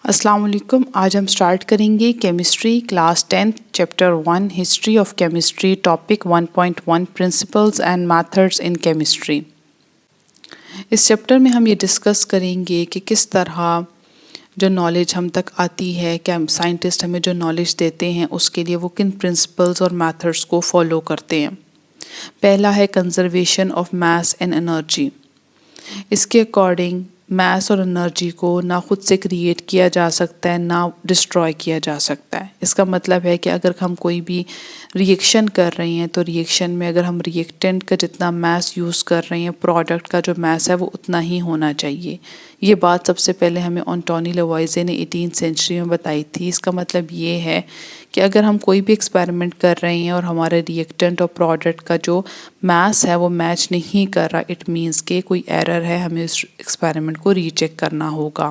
السلام علیکم. آج ہم سٹارٹ کریں گے chemistry class 10th chapter 1 history of chemistry topic 1.1 principles and methods in chemistry. اس چیپٹر میں ہم یہ ڈسکس کریں گے کہ کس طرح جو نالج ہم تک آتی ہے کہ سائنٹسٹ ہمیں جو نالج دیتے ہیں اس کے لیے وہ کن پرنسپلز اور میتھڈز کو فالو کرتے ہیں. پہلا ہے conservation of mass and energy. اس کے اکارڈنگ میس اور انرجی کو نہ خود سے کریٹ کیا جا سکتا ہے نہ ڈسٹروائے کیا جا سکتا ہے. اس کا مطلب ہے کہ اگر ہم کوئی بھی ریئیکشن کر رہے ہیں تو ریئیکشن میں اگر ہم ریئیکٹنٹ کا جتنا میس یوز کر رہے ہیں پروڈکٹ کا جو میس ہے وہ اتنا ہی ہونا چاہیے. یہ بات سب سے پہلے ہمیں انٹونی لوائزے نے 18th سینچری میں بتائی تھی. اس کا مطلب یہ ہے کہ اگر ہم کوئی بھی ایکسپیریمنٹ کر رہے ہیں اور ہمارے ریئیکٹنٹ اور پروڈکٹ کا جو میس ہے وہ میچ نہیں کر رہا، اٹ مینس کہ کوئی ایرر ہے، ہمیں اس ایکسپیریمنٹ کو ری چیک کرنا ہوگا.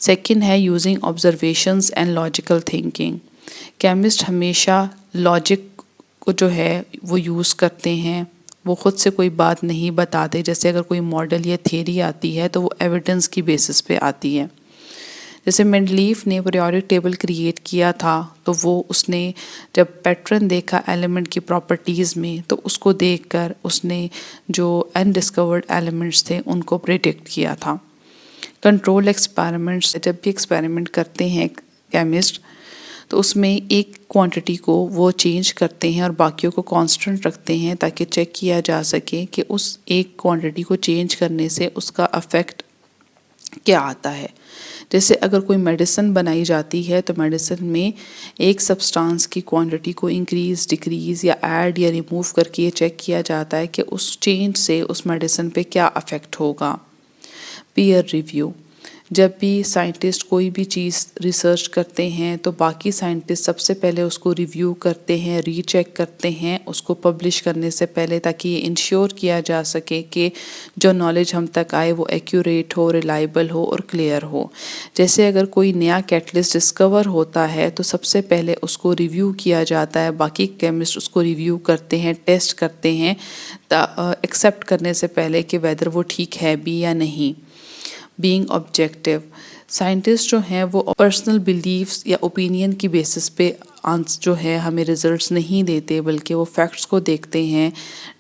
سیکنڈ ہے using observations and logical thinking. Chemist ہمیشہ لاجک کو جو ہے وہ یوز کرتے ہیں، وہ خود سے کوئی بات نہیں بتاتے. جیسے اگر کوئی ماڈل یا تھیری آتی ہے تو وہ ایویڈنس کی بیسس پہ آتی ہے. جیسے مینڈلیف نے پیریوڈک ٹیبل کریٹ کیا تھا تو وہ اس نے جب پیٹرن دیکھا ایلیمنٹ کی پراپرٹیز میں تو اس کو دیکھ کر اس نے جو انڈسکورڈ ایلیمنٹس تھے ان کو پریڈکٹ کیا تھا. کنٹرول ایکسپیریمنٹس، جب بھی ایکسپیریمنٹ کرتے ہیں کیمسٹ تو اس میں ایک کوانٹٹی کو وہ چینج کرتے ہیں اور باقیوں کو کانسٹنٹ رکھتے ہیں تاکہ چیک کیا جا سکے کہ اس ایک کوانٹٹی کو چینج کرنے سے اس کا افیکٹ کیا آتا ہے. جیسے اگر کوئی میڈیسن بنائی جاتی ہے تو میڈیسن میں ایک سبسٹانس کی کوانٹٹی کو انکریز ڈکریز یا ایڈ یا ریموو کر کے یہ چیک کیا جاتا ہے کہ اس چینج سے اس میڈیسن پہ کیا افیکٹ ہوگا. Peer review. جب بھی سائنٹسٹ کوئی بھی چیز ریسرچ کرتے ہیں تو باقی سائنٹسٹ سب سے پہلے اس کو ریویو کرتے ہیں، ری چیک کرتے ہیں اس کو پبلش کرنے سے پہلے، تاکہ یہ انشور کیا جا سکے کہ جو نالج ہم تک آئے وہ ایکوریٹ ہو، ریلائبل ہو اور کلیئر ہو. جیسے اگر کوئی نیا کیٹلسٹ ڈسکور ہوتا ہے تو سب سے پہلے اس کو ریویو کیا جاتا ہے، باقی کیمسٹ اس کو ریویو کرتے ہیں، ٹیسٹ کرتے ہیں ایکسیپٹ کرنے سے پہلے کہ ویدر وہ ٹھیک ہے بھی یا نہیں. Being objective. سائنٹسٹ جو ہیں وہ پرسنل بیلیفس یا اوپینین کی بیسس پہ جو ہے ہمیں ریزلٹس نہیں دیتے، بلکہ وہ فیکٹس کو دیکھتے ہیں،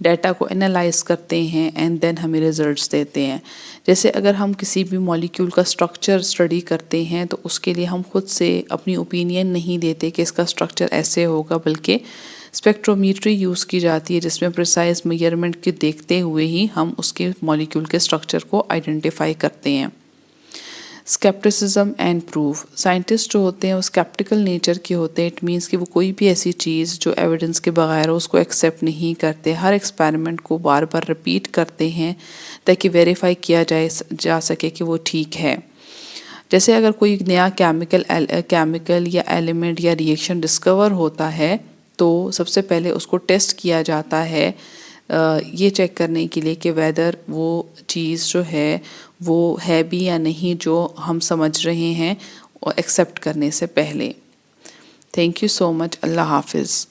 ڈیٹا کو انالائز کرتے ہیں اینڈ دین ہمیں ریزلٹس دیتے ہیں. جیسے اگر ہم کسی بھی مالیکیول کا اسٹرکچر اسٹڈی کرتے ہیں تو اس کے لیے ہم خود سے اپنی اوپینین نہیں دیتے کہ اس کا اسٹرکچر ایسے ہوگا، بلکہ اسپیکٹرومیٹری یوز کی جاتی ہے جس میں پریسائز میجرمنٹ کے دیکھتے ہوئے ہی ہم اس کے مالیکیول کے اسٹرکچر کو آئیڈینٹیفائی کرتے ہیں. Scepticism and proof. سائنٹسٹ جو ہوتے ہیں وہ اسکیپٹیکل نیچر کے ہوتے ہیں. اٹ مینس کہ وہ کوئی بھی ایسی چیز جو ایویڈنس کے بغیر ہو اس کو ایکسیپٹ نہیں کرتے. ہر ایکسپیریمنٹ کو بار بار رپیٹ کرتے ہیں تاکہ ویریفائی کیا جا سکے کہ وہ ٹھیک ہے. جیسے اگر کوئی نیا کیمیکل یا ایلیمنٹ یا ریئیکشن ڈسکور ہوتا ہے تو سب سے پہلے اس کو ٹیسٹ کیا جاتا ہے یہ چیک کرنے کے لیے کہ ویدر وہ چیز جو ہے وہ ہے بھی یا نہیں جو ہم سمجھ رہے ہیں ایکسیپٹ کرنے سے پہلے. تھینک یو سو مچ. اللہ حافظ.